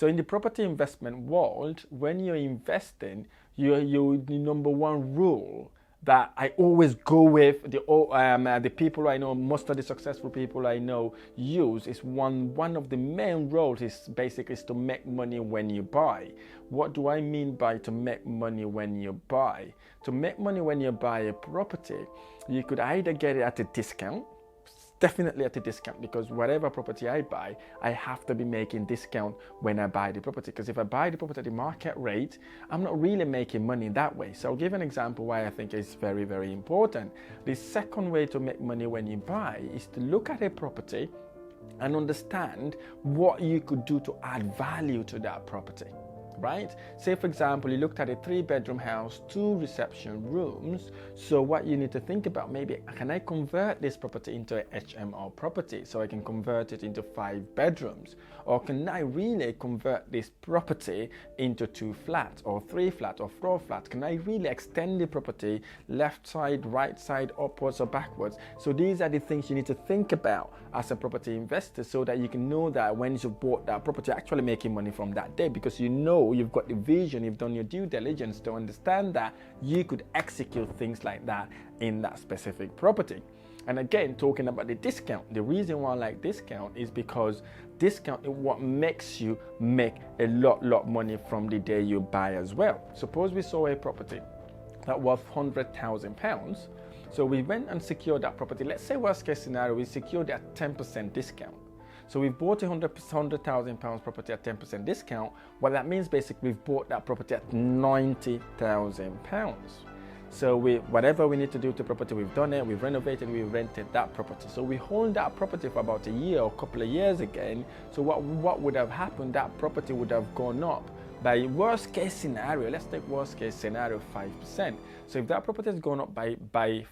So in the property investment world, when you're investing, the number one rule that I always go with, the people I know, most of the successful people I know use, is one of the main rules is basically is to make money when you buy. What do I mean by to make money when you buy? To make money when you buy a property, you could either get it at a discount, definitely at a discount, because whatever property I buy, I have to be making discount when I buy the property, because if I buy the property at the market rate, I'm not really making money that way. So I'll give an example why I think it's very, very important. The second way to make money when you buy is to look at a property and understand what you could do to add value to that property. Right? Say, for example, you looked at a 3-bedroom house, 2 reception rooms. So what you need to think about, maybe, can I convert this property into a HMO property so I can convert it into 5 bedrooms? Or can I really convert this property into 2 flats or 3 flats or 4 flats? Can I really extend the property left side, right side, upwards or backwards? So these are the things you need to think about as a property investor, so that you can know that when you bought that property, you're actually making money from that day, because you know you've got the vision, you've done your due diligence to understand that you could execute things like that in that specific property. And again, talking about the discount, the reason why I like discount is because discount is what makes you make a lot money from the day you buy as well. Suppose we saw a property that was £100,000. So we went and secured that property. Let's say worst case scenario, we secured at 10% discount. So we've bought a £100,000 property at 10% discount. What that means, basically, we've bought that property at £90,000. So whatever we need to do to the property, we've done it, we've renovated, we've rented that property. So we hold that property for about a year or a couple of years again. So what would have happened? That property would have gone up by worst case scenario. Let's take worst case scenario, 5%. So if that property has gone up by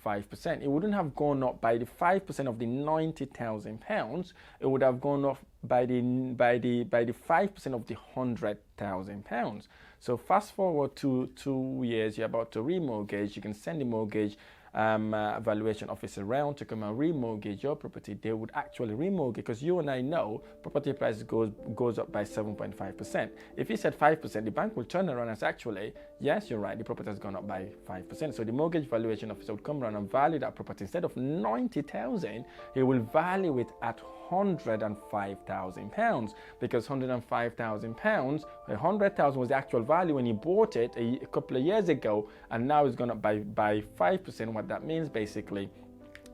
5%, it wouldn't have gone up by the 5% of the £90,000. It would have gone up by the 5% of the £100,000. So fast forward to 2 years, you're about to remortgage. You can send the mortgage valuation office around to come and remortgage your property. They would actually remortgage, because you and I know property price goes up by 7.5%. If he said 5%, the bank will turn around and say, actually, yes, you're right, the property has gone up by 5%. So the mortgage valuation officer would come around and value that property. Instead of 90,000, he will value it at £105,000, because £105,000, 100,000 was the actual value when you bought it a couple of years ago, and now it's gone up by 5%. What that means, basically,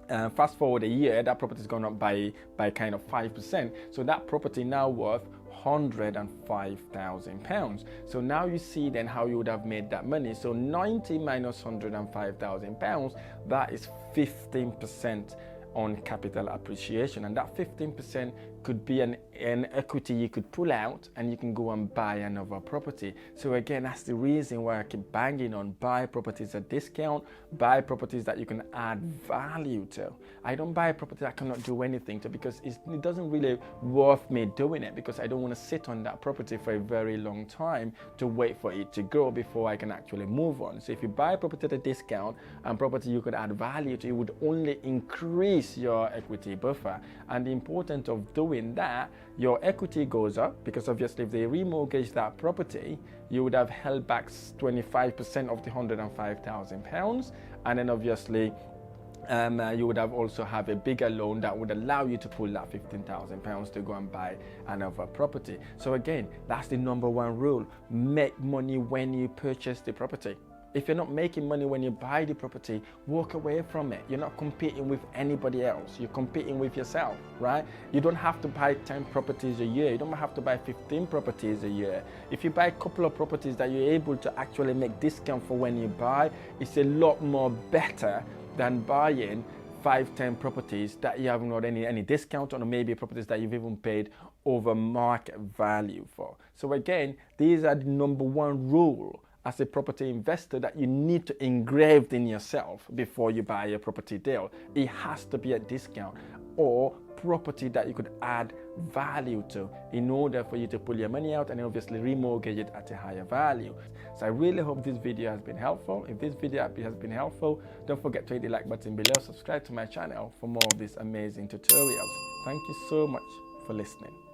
fast forward a year, that property has gone up by kind of 5%. So that property now worth £105,000. So now you see then how you would have made that money. So 90 minus £105,000, that is 15% on capital appreciation, and that 15% could be an equity you could pull out, and you can go and buy another property. So again, that's the reason why I keep banging on buy properties at discount, buy properties that you can add value to. I don't buy a property that I cannot do anything to, because it doesn't really worth me doing it, because I don't want to sit on that property for a very long time to wait for it to grow before I can actually move on. So if you buy a property at a discount and property you could add value to, it would only increase your equity buffer. And the importance of doing that, your equity goes up, because obviously if they remortgage that property, you would have held back 25% of the £105,000, and then obviously you would have also have a bigger loan that would allow you to pull that £15,000 to go and buy another property. So again, that's the number one rule: make money when you purchase the property. If you're not making money when you buy the property, walk away from it. You're not competing with anybody else. You're competing with yourself, right? You don't have to buy 10 properties a year. You don't have to buy 15 properties a year. If you buy a couple of properties that you're able to actually make discount for when you buy, it's a lot more better than buying 5-10 properties that you haven't got any discount on, or maybe properties that you've even paid over market value for. So again, these are the number one rule as a property investor that you need to engrave in yourself before you buy a property deal. It has to be a discount or property that you could add value to in order for you to pull your money out and obviously remortgage it at a higher value. So I really hope this video has been helpful. If this video has been helpful, don't forget to hit the like button below, subscribe to my channel for more of these amazing tutorials. Thank you so much for listening.